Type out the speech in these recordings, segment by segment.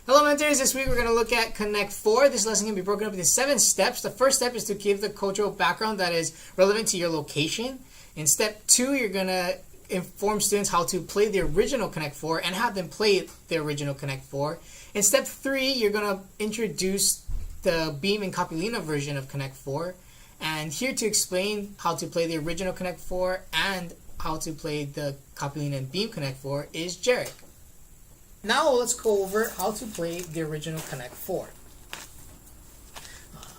Hello mentors, this week we're going to look at Konnect 4. This lesson can be broken up into 7 steps. The first step is to give the cultural background that is relevant to your location. In step 2, you're going to inform students how to play the original Konnect 4 and have them play the original Konnect 4. In step 3, you're going to introduce the Beam and Capulina version of Konnect 4. And here to explain how to play the original Konnect 4 and how to play the Capulina and Beam Konnect 4 is Jarek. Now let's go over how to play the original Konnect 4.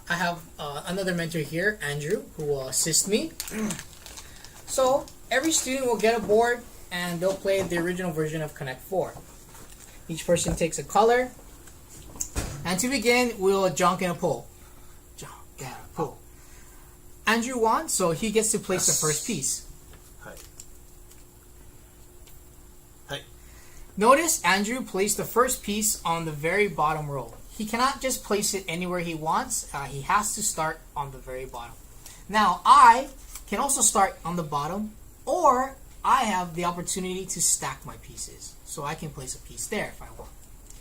I have another mentor here, Andrew, who will assist me. So every student will get a board and they'll play the original version of Konnect 4. Each person takes a color. And to begin, we'll junk and a pull. Junk and a pull. Andrew won, so he gets to place the first piece. Notice Andrew placed the first piece on the very bottom row. He cannot just place it anywhere he wants. He has to start on the very bottom. Now I can also start on the bottom, or I have the opportunity to stack my pieces. So I can place a piece there if I want.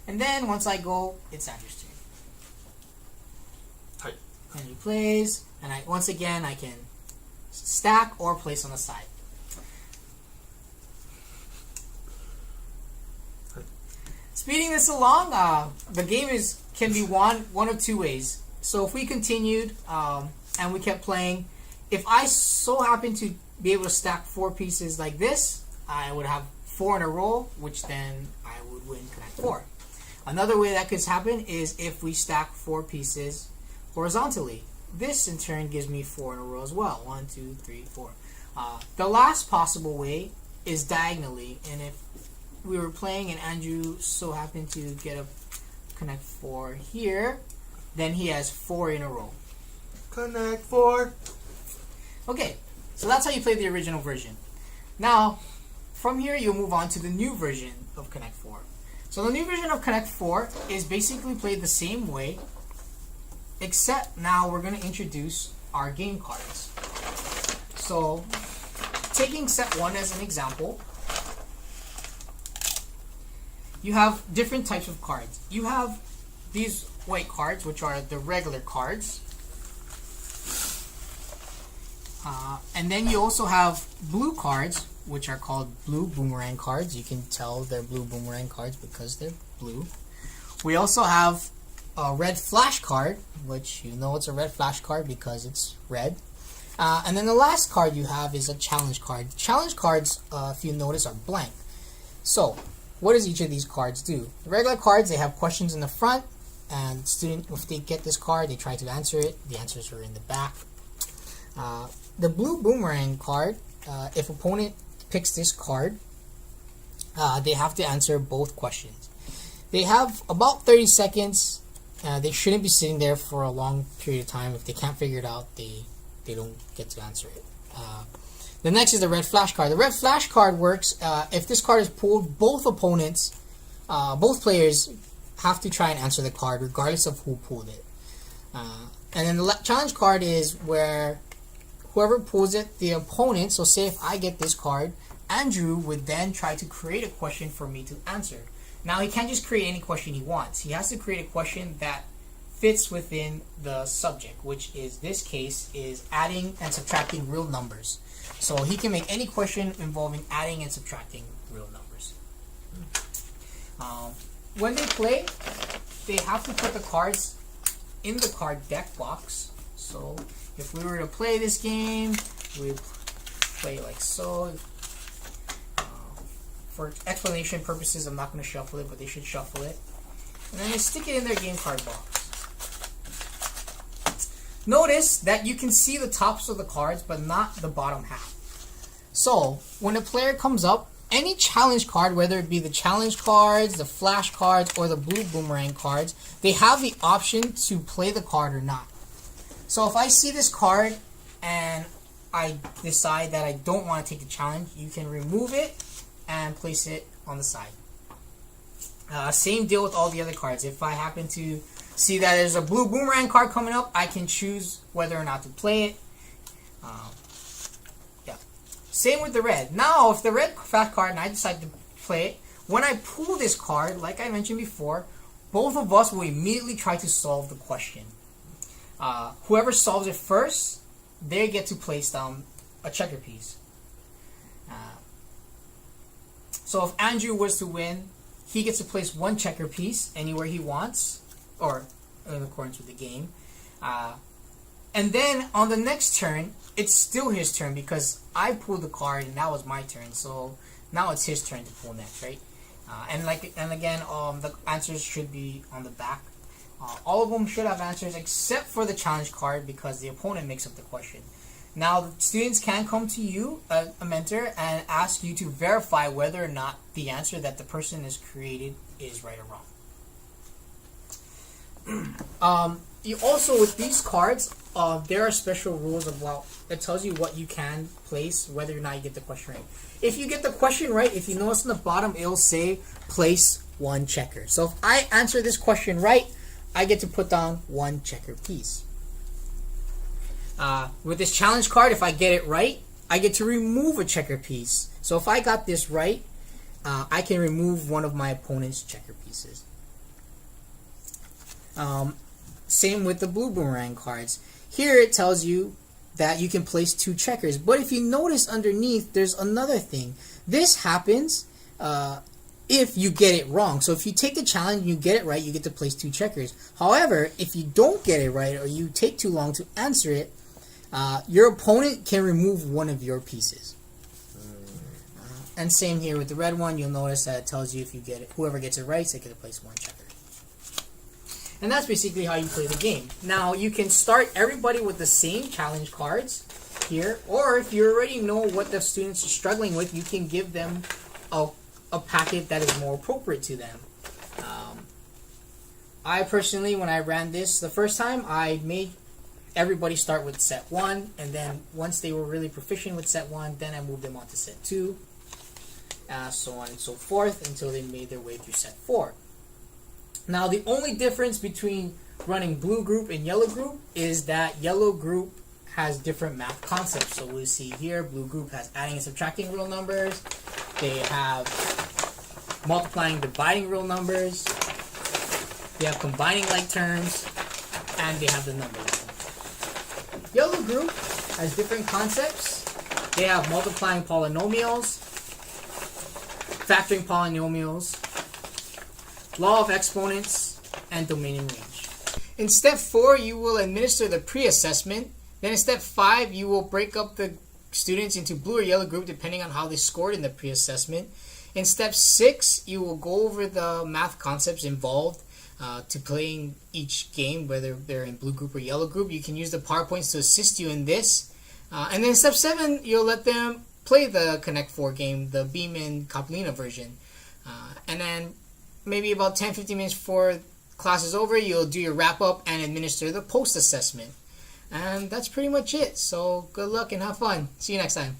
And then once I go, it's Andrew's turn. And he plays, and once again I can stack or place on the side. Speeding this along, the game can be won one of two ways. So if we continued and we kept playing, if I so happen to be able to stack 4 pieces like this, I would have 4 in a row, which then I would win Konnect 4. Another way that could happen is if we stack 4 pieces horizontally. This in turn gives me 4 in a row as well. 1, 2, 3, 4. The last possible way is diagonally, and if we were playing and Andrew so happened to get a Konnect 4 here, then he has 4 in a row. Konnect 4. Okay, so that's how you play the original version. Now, from here you'll move on to the new version of Konnect 4. So the new version of Konnect 4 is basically played the same way, except now we're going to introduce our game cards. So, taking set 1 as an example, you have different types of cards. You have these white cards, which are the regular cards. And then you also have blue cards, which are called blue boomerang cards. You can tell they're blue boomerang cards because they're blue. We also have a red flash card, which you know it's a red flash card because it's red. And then the last card you have is a challenge card. Challenge cards, if you notice, are blank. So, what does each of these cards do? The regular cards, they have questions in the front, and student, if they get this card, they try to answer it. The answers are in the back. The blue boomerang card, if opponent picks this card, they have to answer both questions. They have about 30 seconds. They shouldn't be sitting there for a long period of time. If they can't figure it out, they don't get to answer it. The next is the red flash card. The red flash card works if this card is pulled, both opponents, both players have to try and answer the card regardless of who pulled it. And then the challenge card is where whoever pulls it, the opponent, so say if I get this card, Andrew would then try to create a question for me to answer. Now he can't just create any question he wants. He has to create a question that fits within the subject, which is, this case, is adding and subtracting real numbers. So he can make any question involving adding and subtracting real numbers. When they play, they have to put the cards in the card deck box. So if we were to play this game, we'd play like so. For explanation purposes, I'm not going to shuffle it, but they should shuffle it. And then they stick it in their game card box. Notice that you can see the tops of the cards, but not the bottom half. So, when a player comes up, any challenge card, whether it be the challenge cards, the flash cards, or the blue boomerang cards, they have the option to play the card or not. So if I see this card and I decide that I don't want to take the challenge, you can remove it and place it on the side. Same deal with all the other cards. If I happen to see that there's a blue boomerang card coming up, I can choose whether or not to play it. Same with the red. Now, if the red flash card and I decide to play it, when I pull this card, like I mentioned before, both of us will immediately try to solve the question. Whoever solves it first, they get to place down a checker piece. So if Andrew was to win, he gets to place one checker piece anywhere he wants, or in accordance with the game. And then on the next turn, it's still his turn because I pulled the card and that was my turn. So now it's his turn to pull next, right? And again, the answers should be on the back. All of them should have answers except for the challenge card because the opponent makes up the question. Now, the students can come to you, a mentor, and ask you to verify whether or not the answer that the person has created is right or wrong. You also, with these cards, there are special rules about that tells you what you can place, whether or not you get the question right. If you get the question right, if you notice on the bottom, it'll say place one checker. So if I answer this question right, I get to put down one checker piece. With this challenge card, if I get it right, I get to remove a checker piece. So if I got this right, I can remove one of my opponent's checker pieces. Same with the blue boomerang cards. Here it tells you that you can place two checkers. But if you notice underneath, there's another thing. This happens if you get it wrong. So if you take the challenge and you get it right, you get to place two checkers. However, if you don't get it right or you take too long to answer it, your opponent can remove one of your pieces. And same here with the red one. You'll notice that it tells you if you get it, whoever gets it right, they get to place one checker. And that's basically how you play the game. Now, you can start everybody with the same challenge cards here, or if you already know what the students are struggling with, you can give them a packet that is more appropriate to them. I personally, when I ran this the first time, I made everybody start with set 1, and then once they were really proficient with set 1, then I moved them on to set 2, so on and so forth, until they made their way through set 4. Now, the only difference between running blue group and yellow group is that yellow group has different math concepts. So we'll see here, blue group has adding and subtracting real numbers. They have multiplying, dividing real numbers. They have combining like terms. And they have the numbers. Yellow group has different concepts. They have multiplying polynomials, factoring polynomials, law of exponents, and domain and range. In step 4, you will administer the pre-assessment. Then in step 5, you will break up the students into blue or yellow group depending on how they scored in the pre-assessment. In step 6, you will go over the math concepts involved to playing each game, whether they're in blue group or yellow group. You can use the PowerPoints to assist you in this. And then in step 7, you'll let them play the Konnect 4 game, the Beeman Capellina version. And then maybe about 10-15 minutes before class is over, you'll do your wrap-up and administer the post-assessment. And that's pretty much it. So good luck and have fun. See you next time.